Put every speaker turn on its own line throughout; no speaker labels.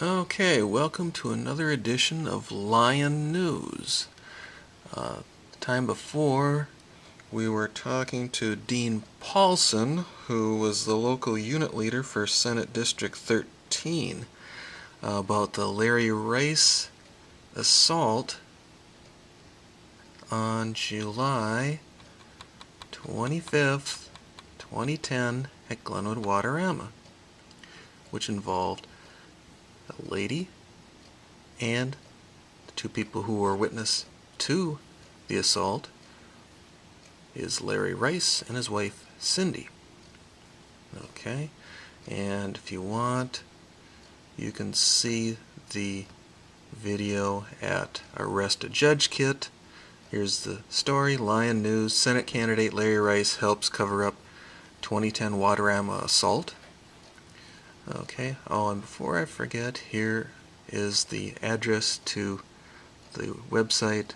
Okay, welcome to another edition of Lion News. The time before, we were talking to Dean Paulson, who was the local unit leader for Senate District 13, about the Larry Rice assault on July 25th, 2010 at Glenwood, Waterama, which involved a lady and the two people who were witness to the assault is Larry Rice and his wife Cindy. Okay, and if you want, you can see the video at Arrest a Judge Kit. Here's the story. Lion News: Senate candidate Larry Rice helps cover up 2010 Waterama assault. Okay, oh, and before I forget, here is the address to the website.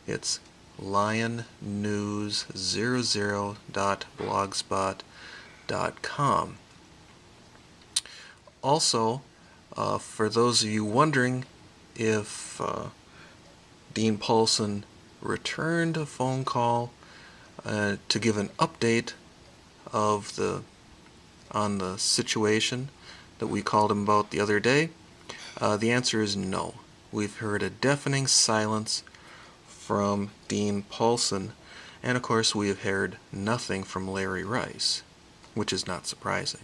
It's lionnews00.blogspot.com. Also, for those of you wondering if Dean Paulson returned a phone call to give an update of on the situation that we called him about the other day, the answer is no. We've heard a deafening silence from Dean Paulson, and of course we have heard nothing from Larry Rice, which is not surprising.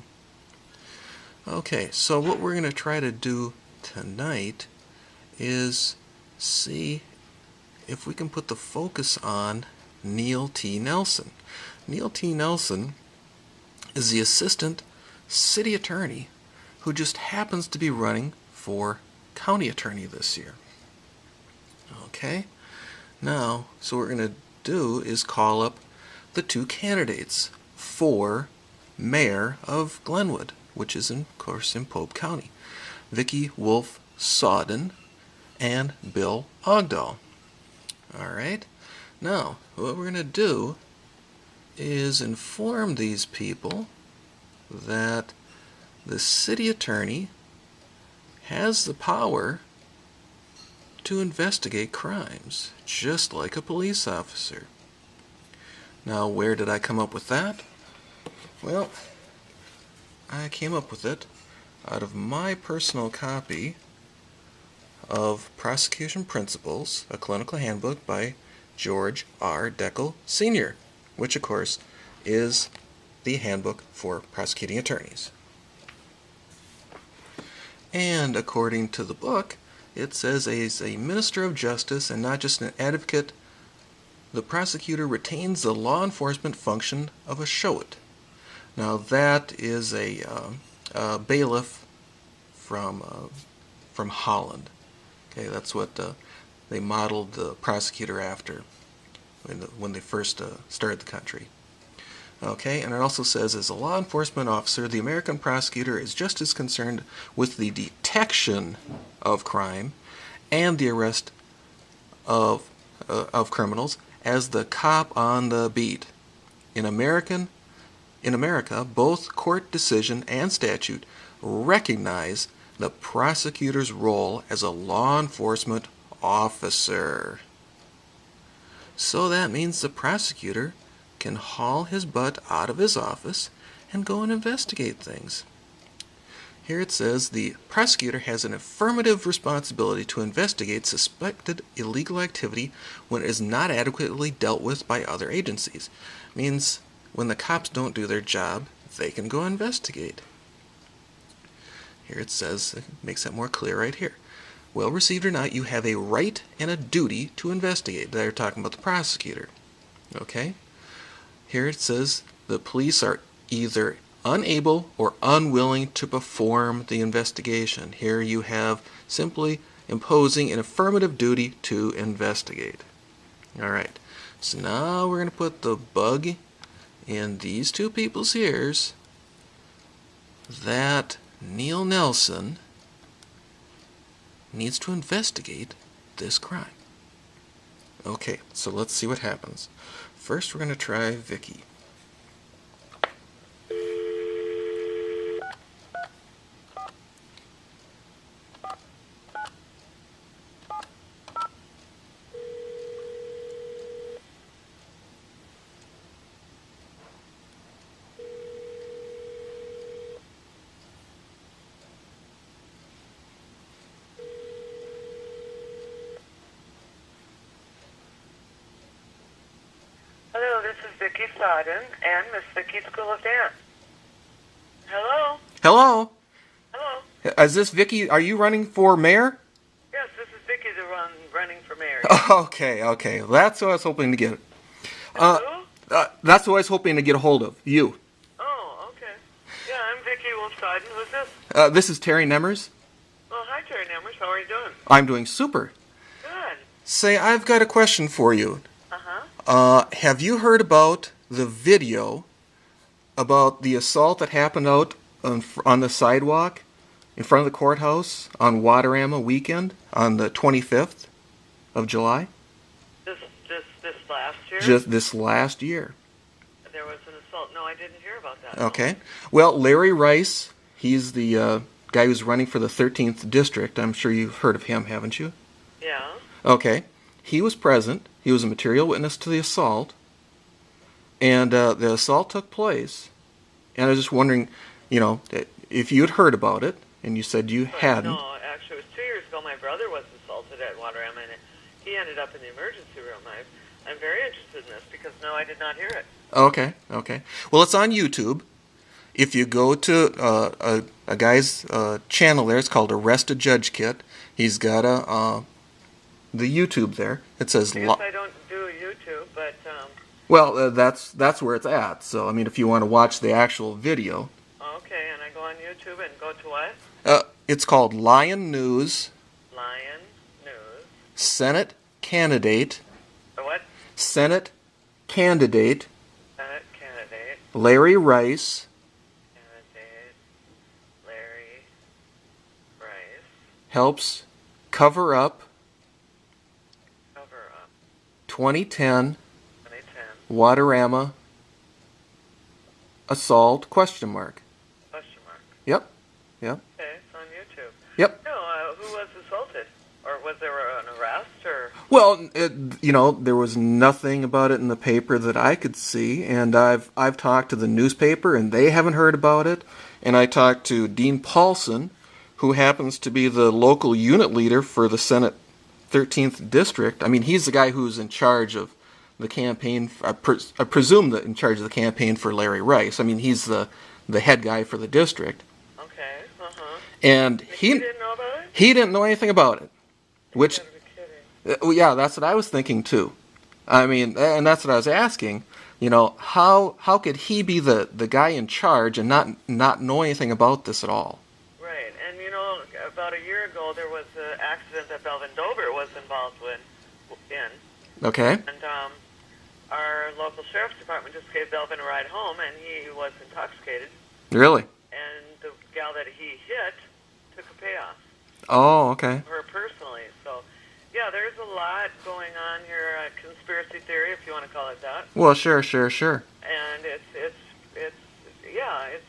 Okay, so what we're going to try to do tonight is see if we can put the focus on Neil T. Nelson. Neil T. Nelson is the assistant city attorney who just happens to be running for county attorney this year. Okay, now, so what we're going to do is call up the two candidates for mayor of Glenwood, which is, of course, in Pope County: Vicky Wolf-Sawdon and Bill Ogdahl. Alright, now, what we're going to do is inform these people that the city attorney has the power to investigate crimes, just like a police officer. Now, where did I come up with that? Well, I came up with it out of my personal copy of Prosecution Principles, a clinical handbook by George R. Deckel Sr., which, of course, is the handbook for prosecuting attorneys. And according to the book, it says as a minister of justice and not just an advocate, the prosecutor retains the law enforcement function of a showit. Now that is a bailiff from Holland. Okay, that's what they modeled the prosecutor after when they first started the country. Okay, and it also says, as a law enforcement officer, the American prosecutor is just as concerned with the detection of crime and the arrest of criminals as the cop on the beat. In America, both court decision and statute recognize the prosecutor's role as a law enforcement officer. So that means the prosecutor can haul his butt out of his office and go and investigate things. Here it says the prosecutor has an affirmative responsibility to investigate suspected illegal activity when it is not adequately dealt with by other agencies. Means when the cops don't do their job, they can go investigate. Here it says, it makes that more clear right here. Well received or not, you have a right and a duty to investigate. They're talking about the prosecutor. Okay? Here it says the police are either unable or unwilling to perform the investigation. Here you have simply imposing an affirmative duty to investigate. Alright, so now we're going to put the bug in these two people's ears that Neil Nelson needs to investigate this crime. Okay, so let's see what happens. First, we're going to try Vicky.
this is Vicky Sawdon and Miss Vicky School of Dance. Hello?
Hello?
Hello?
Is this Vicky? Are you running for mayor?
Yes, this is Vicky running for mayor.
Okay. That's what I was hoping to get.
Who?
That's what I was hoping to get a hold of. You.
Oh, okay. Yeah, I'm Vicky Wolf-Sawdon. Who's this?
This is Terry Nemmers.
Well, hi, Terry Nemmers. How are you doing?
I'm doing super.
Good.
Say, I've got a question for you.
Uh-huh.
Have you heard about the video about the assault that happened out on the sidewalk in front of the courthouse on Waterama weekend on the 25th of July?
This last year?
Just this last year.
There was an assault. No, I didn't hear about that.
Okay. Well, Larry Rice, he's the guy who's running for the 13th district. I'm sure you've heard of him, haven't you?
Yeah.
Okay. He was present. He was a material witness to the assault. And the assault took place. And I was just wondering, if you'd heard about it, and you said you hadn't.
No, actually, it was 2 years ago. My brother was assaulted at Waterama, and he ended up in the emergency room. I'm very interested in this because, no, I did not hear it.
Okay. Well, it's on YouTube. If you go to a guy's channel there, it's called Arrest a Judge Kit. He's got the YouTube there. It says...
I guess I don't do YouTube, but...
Well, that's where it's at. So, I mean, if you want to watch the actual video...
Okay, and I go on YouTube and go to what?
It's called Lion News.
Lion News.
Senate Candidate.
What?
Senate Candidate.
Senate Candidate.
Larry Rice.
Candidate Larry Rice.
Helps cover up 2010 Waterama assault ? Yep.
Okay, it's on YouTube.
Yep.
No, who was assaulted? Or was there an arrest? Or
Well, there was nothing about it in the paper that I could see, and I've talked to the newspaper, and they haven't heard about it. And I talked to Dean Paulson, who happens to be the local unit leader for the Senate 13th district. I mean, he's the guy who's in charge of the campaign. I presume that in charge of the campaign for Larry Rice. I mean, he's the head guy for the district.
okay,
And
he didn't know about it?
He didn't know anything about it. Which,
You gotta be kidding.
yeah, that's what I was thinking too. I mean, and that's what I was asking. How could he be the guy in charge and not know anything about this at all?
Right, and about a year ago there was an accident that Belvin Dover was involved in.
Okay.
And our local sheriff's department just gave Belvin a ride home, and he was intoxicated.
Really?
And the gal that he hit took a payoff.
Oh, okay.
Her personally. So, yeah, there's a lot going on here, conspiracy theory, if you want to call it that.
Well, sure.
And it's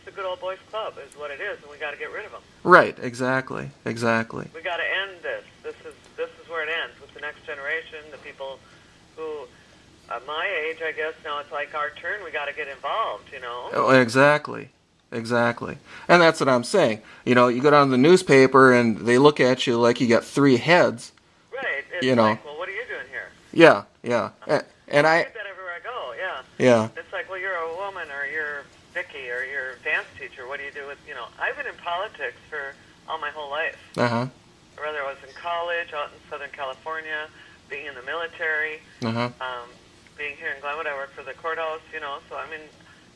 the good old boys club is what it is, and we got to get rid of them.
Right. Exactly.
We got to end this. This is where it ends with the next generation, the people who, my age, I guess now it's like our turn. We got to get involved.
Oh, exactly. And that's what I'm saying. You go down to the newspaper and they look at you like you got three heads.
Right. It's like, well, what are you doing here?
Yeah. And
I get that everywhere I go. Yeah.
Yeah.
It's like, well, you're a woman, or you're Vicky, or you're a dance teacher. What do you do with, I've been in politics for all my whole life.
Uh-huh.
Whether I was in college, out in Southern California, being in the military, being here in Glenwood, I work for the courthouse, so I mean,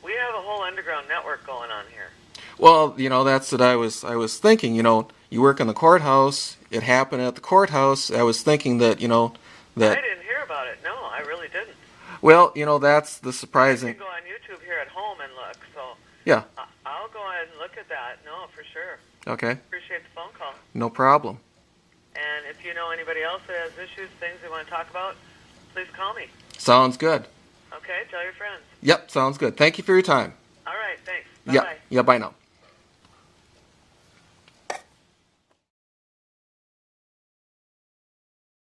we have a whole underground network going on here.
Well, that's what I was thinking, you work in the courthouse, it happened at the courthouse. I was thinking that, that
I didn't hear about it. No, I really didn't.
Well, that's the surprising.
You can go on YouTube here at home and look, so
yeah.
I'll go ahead and look at that. No, for sure.
Okay.
Appreciate the phone call.
No problem.
And if you know anybody else that has issues, things they want to talk about, please call me.
Sounds good.
Okay, tell your friends.
Yep, sounds good. Thank you for your time.
All right, thanks. Bye-bye.
Yeah, bye now.